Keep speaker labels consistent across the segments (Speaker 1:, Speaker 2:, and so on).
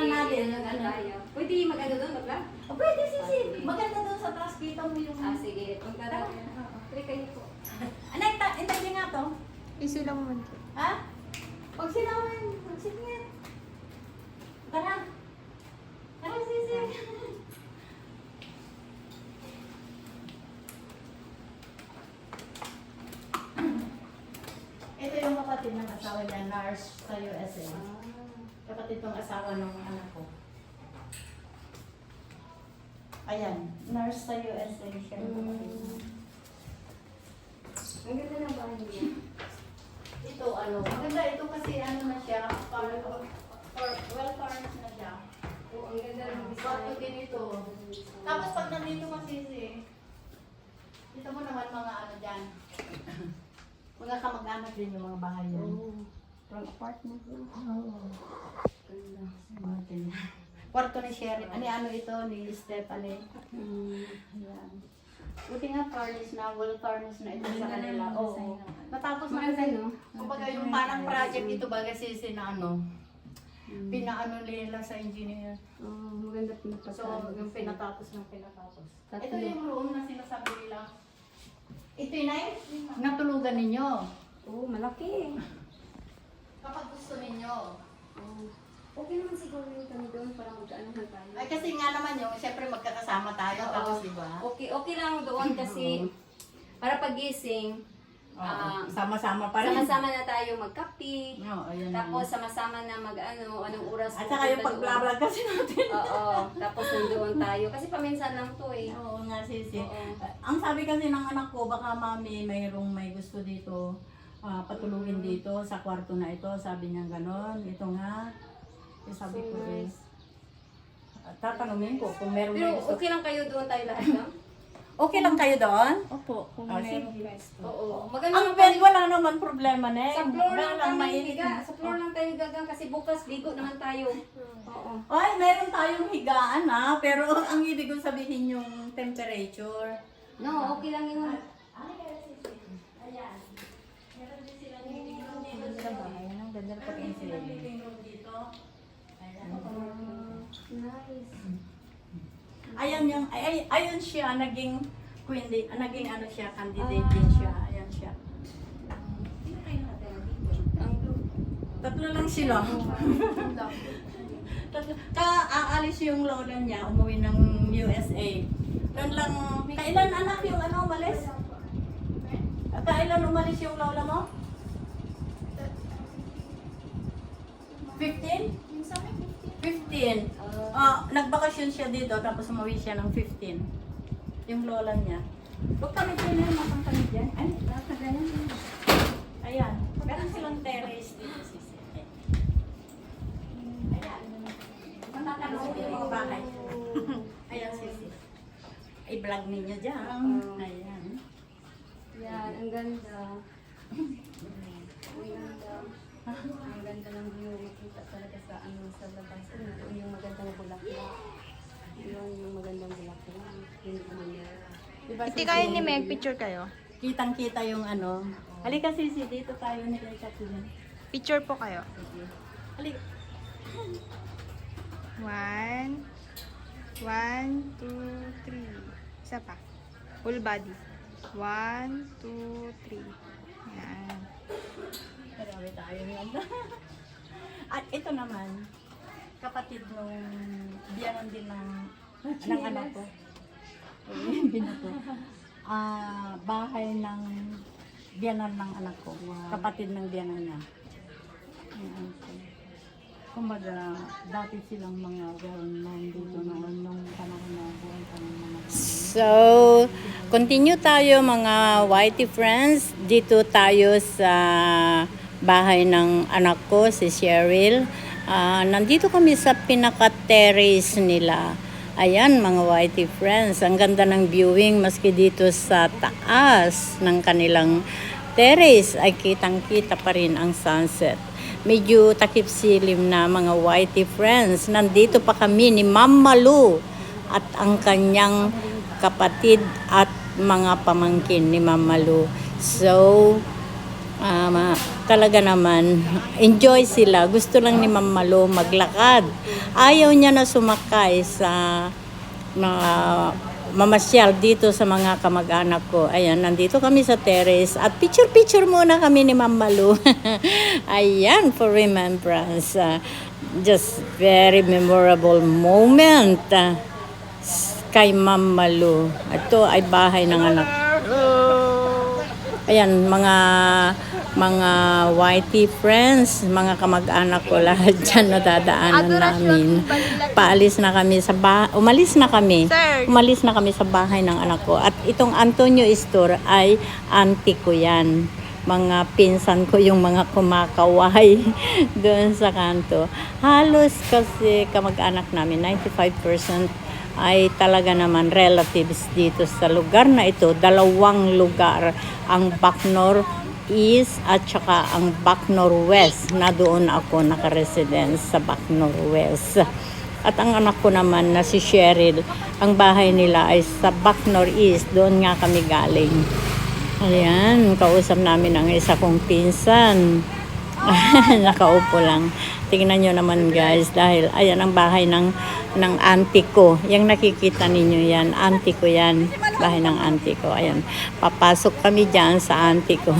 Speaker 1: tingnan natin.
Speaker 2: Pwede maganda doon, magla?
Speaker 1: Oh, pwede, sisi. Maganda doon sa taas. Kita mo yung...
Speaker 2: Sige. Pagkara. Try kayo po.
Speaker 1: Anak, intay nga to.
Speaker 3: Easy lang man.
Speaker 1: Ha? Pag sinawin, magsingit. Tara. Tara, sisi. Ito yung kapatid ng asawa niya, nurse sa USA. Kapatid tong asawa ng anak ko. Ayan, nurse sa USA siya.
Speaker 2: Ang ganda ng bahay niya.
Speaker 1: Ito ano, maganda ito kasi ano na siya, well furnished na siya.
Speaker 2: Oo, ang ganda ng
Speaker 1: Kwarto din ito. Tapos pag nandito masisi, dito mo naman mga ano dyan. Mga kamag-anak din yung mga bahay yan.
Speaker 2: From apartment lang.
Speaker 1: Oo. Kwarto ni Sherry. Ano ito ni Stephanie. Ayan. Buti nga furnished na, well furnished na ito sa kanila. Oo. Matapos na
Speaker 2: Maganda,
Speaker 1: kasi,
Speaker 2: no?
Speaker 1: kumbaga yung parang project ito baga sisi na ano, pinaano nila sa engineer.
Speaker 2: Maganda pinapasal.
Speaker 1: So, yung pinatapos ng pinatapos.
Speaker 2: Tatlo.
Speaker 1: Ito yung room na sinasabi nila. Ito yun ay natulugan ninyo.
Speaker 2: Oo, malaki.
Speaker 1: Kapag gusto ninyo.
Speaker 2: Okay naman siguro yung kami doon para mag-anuhan tayo.
Speaker 1: Ay kasi nga naman yung, siyempre magkakasama tayo.
Speaker 2: Oo.
Speaker 1: Tapos diba?
Speaker 2: Okay lang doon kasi para pagising,
Speaker 1: Sama-sama pa rin.
Speaker 2: sama-sama na tayo magkape.
Speaker 1: Oo, ayan
Speaker 2: Tapos sama-sama na mag-ano, anong oras.
Speaker 1: at saka yung
Speaker 2: pupunta doon.
Speaker 1: pag-vlog kasi natin.
Speaker 2: Oo, tapos nandoon tayo. Kasi paminsan lang to eh.
Speaker 1: Oo nga sisi.
Speaker 2: Oo.
Speaker 1: Ang sabi kasi ng anak ko, baka mami may gusto dito, patulugin dito sa kwarto na ito. Sabi niya ganon. Ito nga. Eh, sabi ko eh. Tatanungin ko kung meron may
Speaker 2: Pero
Speaker 1: gusto.
Speaker 2: okay lang kayo doon tayo lahat lang?
Speaker 1: Okay lang kayo doon?
Speaker 3: Opo, kung
Speaker 1: Sige.
Speaker 2: Oo.
Speaker 1: Ang
Speaker 2: Maganda
Speaker 1: bed wala naman problema na eh.
Speaker 2: sa floor lang
Speaker 1: Wala
Speaker 2: kami
Speaker 1: mainit
Speaker 2: higa.
Speaker 1: na.
Speaker 2: Sa floor lang tayo gagang kasi bukas ligo naman tayo. Oo.
Speaker 1: Ay, meron tayong higaan ha, pero ang ibig kong sabihin yung temperature.
Speaker 2: No, okay lang yun.
Speaker 1: Ayan. Meron din silang living room dito.
Speaker 3: Ganda ba? Ayan ang ganda na pag-insulate.
Speaker 1: Living room dito. Ayan.
Speaker 2: Nice.
Speaker 1: Ayan yung, ayun siya, naging queen din, naging ano siya, candidate din siya. Ayan siya.
Speaker 2: Sino kayo nakatira dito? Ang group.
Speaker 1: Tatlo lang sila. Aalis yung lola niya, umuwi ng USA. Doon lang, kailan anak yung ano umalis? Kailan umalis yung lola mo? 15? 15. Nagbakasyon siya dito, tapos umuwi siya ng 15. Yung lola niya. Huwag kami dyan, makang kami dyan. Ay, nakagayan. Ayan. Meron silang terrace dito, sisi. Ayan. Matatanong yung mga bahay. Ayan, sisi. I-vlog ninyo dyan. Ayan.
Speaker 2: Yan, ang ganda. Ang ganda. Ang ganda ng view. Makita talaga sa ano sa labas. Yun yung magandang bulaklak. Yun yung magandang bulaklak. Yun yung maganda. Diba,
Speaker 3: Hindi kayo ni Meg, picture kayo.
Speaker 1: Kitang-kita yung ano. Halika, sisi. Dito tayo ni Katrina.
Speaker 3: Picture po kayo.
Speaker 1: Halika.
Speaker 3: 1, 2, 3. Isa pa. Full body. 1, 2, 3. Yan.
Speaker 1: Marami tayo ngayon. At ito naman, kapatid nung biyanan din ng anak ko. Binato. Bahay ng biyanan ng anak ko. Kapatid ng biyanan niya. Ayan. Kumbaga, dati silang mga well-known dito noon nung panahon na buhay pa ng mga. So, continue tayo mga Whitey friends. Dito tayo sa bahay ng anak ko, si Cheryl. Nandito kami sa pinaka-terrace nila. Ayan mga Whitey friends, ang ganda ng viewing maski dito sa taas ng kanilang terrace ay kitang-kita pa rin ang sunset. Medyo takip silim na mga Whitey friends. Nandito pa kami ni Mama Lu at ang kanyang kapatid at mga pamangkin ni Mama Lu. So, Talaga naman, enjoy sila. Gusto lang ni Ma'am Malu maglakad. Ayaw niya na sumakay sa mga mamasyal dito sa mga kamag-anak ko. Ayan, nandito kami sa terrace at picture-picture muna kami ni Ma'am Malu. Ayan, for remembrance. Just very memorable moment kay Ma'am Malu. Ito ay bahay ng anak. Ayan, mga YT friends, mga kamag-anak ko, lahat dyan nadadaanan namin. Umalis na kami sa bahay ng anak ko. At itong Antonio Store ay auntie ko yan. Mga pinsan ko yung mga kumakaway doon sa kanto. Halos kasi kamag-anak namin, 95% ay talaga naman relatives dito sa lugar na ito. 2 lugar, ang Bacnor East at saka ang Bacnor West, na doon ako naka-residence sa Bacnor West. At ang anak ko naman na si Cheryl, ang bahay nila ay sa Bacnor East, doon nga kami galing. Ayan, kausap namin ang isa kong pinsan. Nakaupo lang. Tingnan nyo naman guys, dahil ayan ang bahay ng auntie ko. Yung nakikita ninyo yan, auntie ko yan. Bahay ng auntie ko. Ayan, papasok kami dyan sa auntie ko.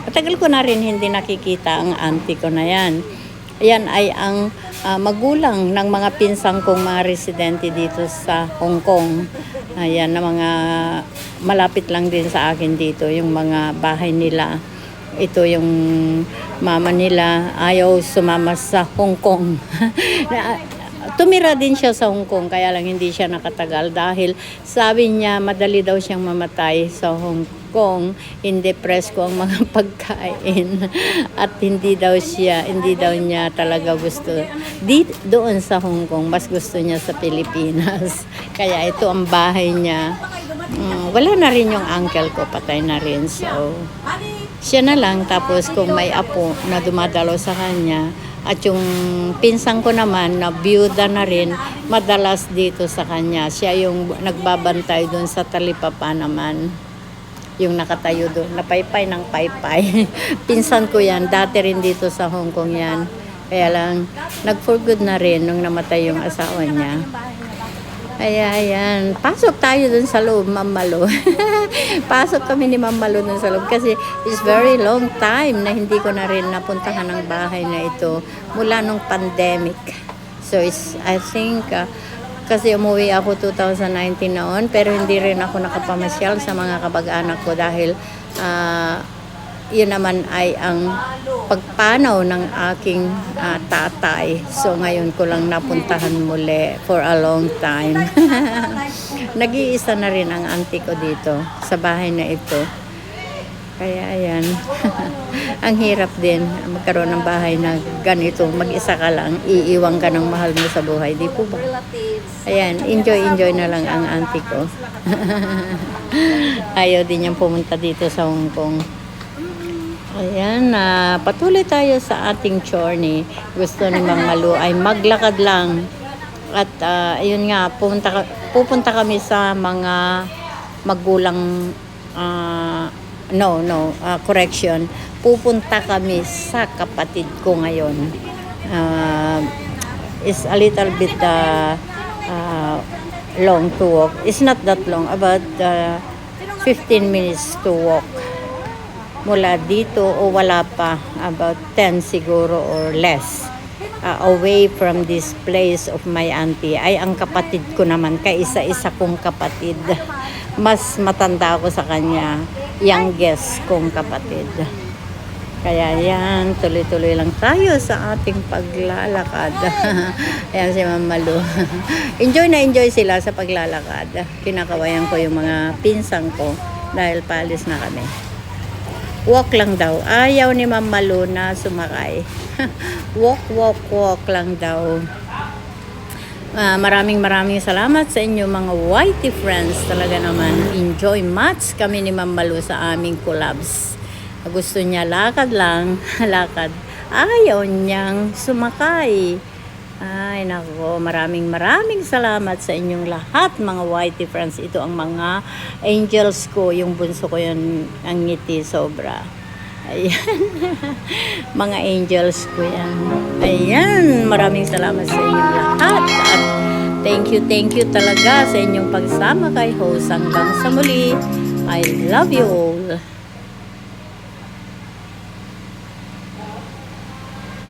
Speaker 1: Matagal ko na rin hindi nakikita ang auntie ko na yan. Ayan ay ang magulang ng mga pinsang kong mga residente dito sa Hong Kong. Ayan, na mga malapit lang din sa akin dito, yung mga bahay nila. Ito yung mama nila, ayaw sumama sa Hong Kong. Tumira din siya sa Hong Kong, kaya lang hindi siya nakatagal dahil sabi niya madali daw siyang mamatay sa Hong Kong. Hindi presko ang mga pagkain at hindi daw niya talaga gusto doon sa Hong Kong, mas gusto niya sa Pilipinas. Kaya ito ang bahay niya. Wala na rin yung uncle ko, patay na rin. So siya na lang, tapos kung may apo na dumadalo sa kanya, at yung pinsang ko naman na byuda na rin, madalas dito sa kanya. Siya yung nagbabantay doon sa talipapa naman, yung nakatayo doon, napaypay ng paypay. Pinsan ko yan, dati rin dito sa Hong Kong yan. Kaya lang, nag-for good na rin nung namatay yung asawa niya. Ayan. Pasok tayo dun sa loob, Ma'am Malu. Pasok kami ni Ma'am Malu dun sa loob kasi it's very long time na hindi ko na rin napuntahan ang bahay na ito mula nung pandemic. So I think kasi umuwi ako 2019 noon, pero hindi rin ako nakapamasyal sa mga kabag-anak ko dahil yun naman ay ang pagpanaw ng aking tatay. So ngayon ko lang napuntahan muli for a long time. Nag-iisa na rin ang auntie ko dito sa bahay na ito. Kaya ayan, ang hirap din magkaroon ng bahay na ganito. Mag-isa ka lang, iiwan ka ng mahal mo sa buhay. Di po ba? Ayan, enjoy na lang ang auntie ko. Ayaw din niyang pumunta dito sa Hong Kong. Ayan, patuloy tayo sa ating journey. Gusto ni Ma'am Malu ay maglakad lang. At ayun nga, pupunta kami sa mga magulang, correction. Pupunta kami sa kapatid ko ngayon. It's a little bit long to walk. It's not that long, about 15 minutes to walk. Mula dito o wala pa, about 10 siguro or less, away from this place of my auntie. Ay ang kapatid ko naman, kaisa-isa kong kapatid. Mas matanda ako sa kanya, youngest kong kapatid. Kaya yan, tuloy-tuloy lang tayo sa ating paglalakad. Ayan si Ma'am Malu. Enjoy na enjoy sila sa paglalakad. Kinakawayan ko yung mga pinsang ko dahil paalis na kami. Walk lang daw. Ayaw ni Ma'am Malu na sumakay. Walk lang daw. Maraming salamat sa inyo mga whitey friends. Talaga naman, enjoy much kami ni Ma'am Malu sa aming collabs. Gusto niya lakad lang, lakad. Ayaw niyang sumakay. Ay nako, maraming salamat sa inyong lahat mga whitey friends. Ito ang mga angels ko, yung bunso ko yun, ang ngiti sobra. Ayan. Mga angels ko yan. Ayan. Maraming salamat sa inyong lahat. At thank you talaga sa inyong pagsama kay host. Hanggang sa muli. I love you all.